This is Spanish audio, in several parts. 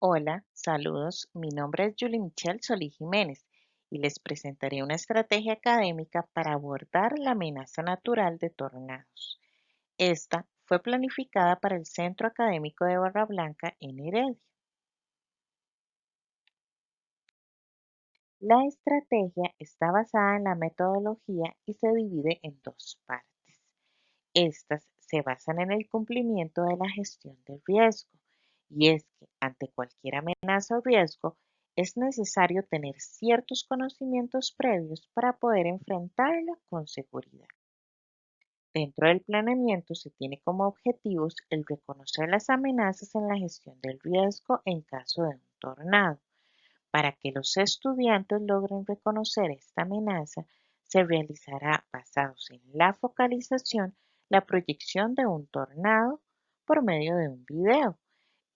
Hola, saludos. Mi nombre es Julie Michelle Solís Jiménez y les presentaré una estrategia académica para abordar la amenaza natural de tornados. Esta fue planificada para el Centro Académico de Barra Blanca en Heredia. La estrategia está basada en la metodología y se divide en dos partes. Estas se basan en el cumplimiento de la gestión del riesgo, y es que ante cualquier amenaza o riesgo es necesario tener ciertos conocimientos previos para poder enfrentarla con seguridad. Dentro del planeamiento se tiene como objetivos el reconocer las amenazas en la gestión del riesgo en caso de un tornado. Para que los estudiantes logren reconocer esta amenaza, se realizará basados en la focalización la proyección de un tornado por medio de un video.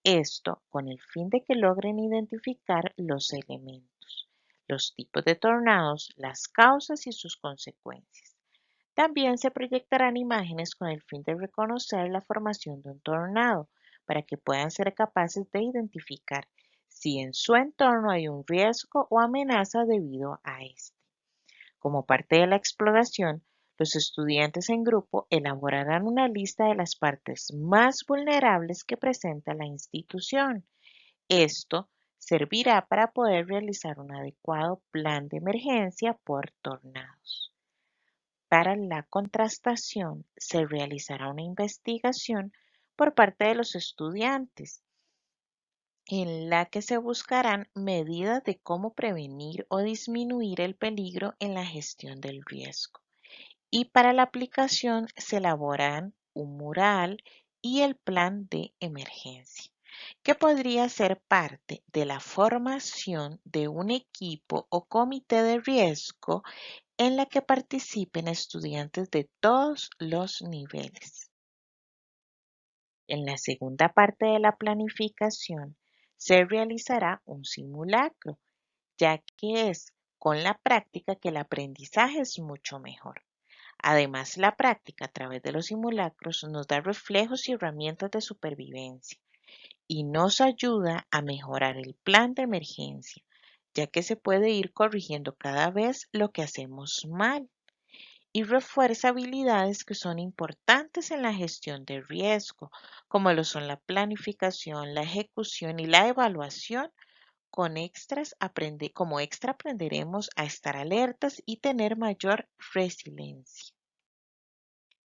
Esto con el fin de que logren identificar los elementos, los tipos de tornados, las causas y sus consecuencias. También se proyectarán imágenes con el fin de reconocer la formación de un tornado, para que puedan ser capaces de identificar si en su entorno hay un riesgo o amenaza debido a este. Como parte de la exploración, los estudiantes en grupo elaborarán una lista de las partes más vulnerables que presenta la institución. Esto servirá para poder realizar un adecuado plan de emergencia por tornados. Para la contrastación, se realizará una investigación por parte de los estudiantes en la que se buscarán medidas de cómo prevenir o disminuir el peligro en la gestión del riesgo. Y para la aplicación se elaboran un mural y el plan de emergencia, que podría ser parte de la formación de un equipo o comité de riesgo en la que participen estudiantes de todos los niveles. En la segunda parte de la planificación se realizará un simulacro, ya que es con la práctica que el aprendizaje es mucho mejor. Además, la práctica a través de los simulacros nos da reflejos y herramientas de supervivencia y nos ayuda a mejorar el plan de emergencia, ya que se puede ir corrigiendo cada vez lo que hacemos mal y refuerza habilidades que son importantes en la gestión de riesgo, como lo son la planificación, la ejecución y la evaluación. Como extra aprenderemos a estar alertas y tener mayor resiliencia.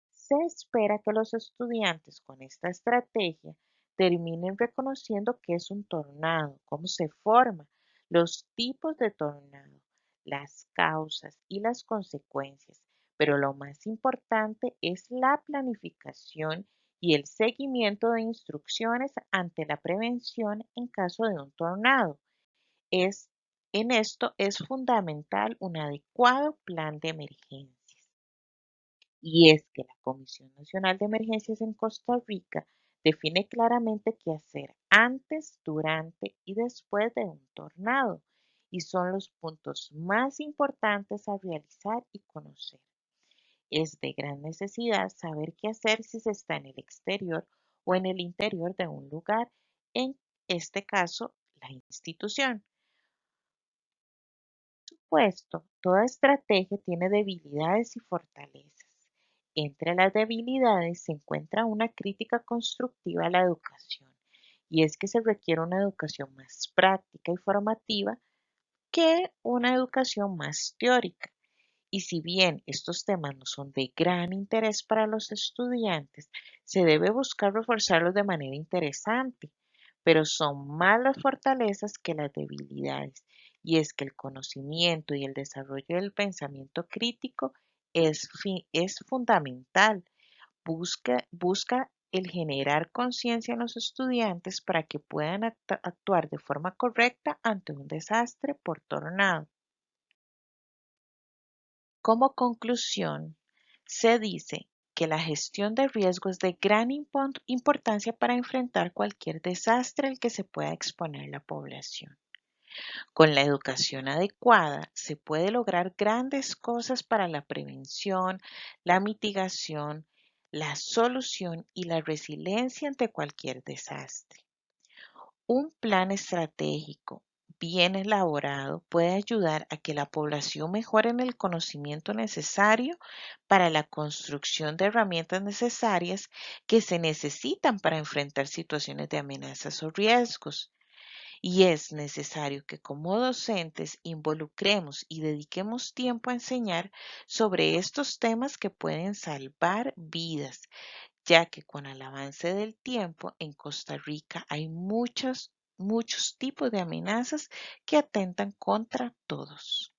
Se espera que los estudiantes con esta estrategia terminen reconociendo qué es un tornado, cómo se forma, los tipos de tornado, las causas y las consecuencias, pero lo más importante es la planificación y el seguimiento de instrucciones ante la prevención en caso de un tornado. Es, en esto es fundamental un adecuado plan de emergencia. Y es que la Comisión Nacional de Emergencias en Costa Rica define claramente qué hacer antes, durante y después de un tornado, y son los puntos más importantes a realizar y conocer. Es de gran necesidad saber qué hacer si se está en el exterior o en el interior de un lugar, en este caso, la institución. Por supuesto, toda estrategia tiene debilidades y fortalezas. Entre las debilidades se encuentra una crítica constructiva a la educación, y es que se requiere una educación más práctica y formativa que una educación más teórica. Y si bien estos temas no son de gran interés para los estudiantes, se debe buscar reforzarlos de manera interesante, pero son más las fortalezas que las debilidades. Y es que el conocimiento y el desarrollo del pensamiento crítico es fundamental. Busca el generar conciencia en los estudiantes para que puedan actuar de forma correcta ante un desastre por tornado. Como conclusión, se dice que la gestión de riesgo es de gran importancia para enfrentar cualquier desastre al que se pueda exponer la población. Con la educación adecuada se puede lograr grandes cosas para la prevención, la mitigación, la solución y la resiliencia ante cualquier desastre. Un plan estratégico bien elaborado puede ayudar a que la población mejore en el conocimiento necesario para la construcción de herramientas necesarias que se necesitan para enfrentar situaciones de amenazas o riesgos. Y es necesario que como docentes involucremos y dediquemos tiempo a enseñar sobre estos temas que pueden salvar vidas, ya que con el avance del tiempo en Costa Rica hay muchos tipos de amenazas que atentan contra todos.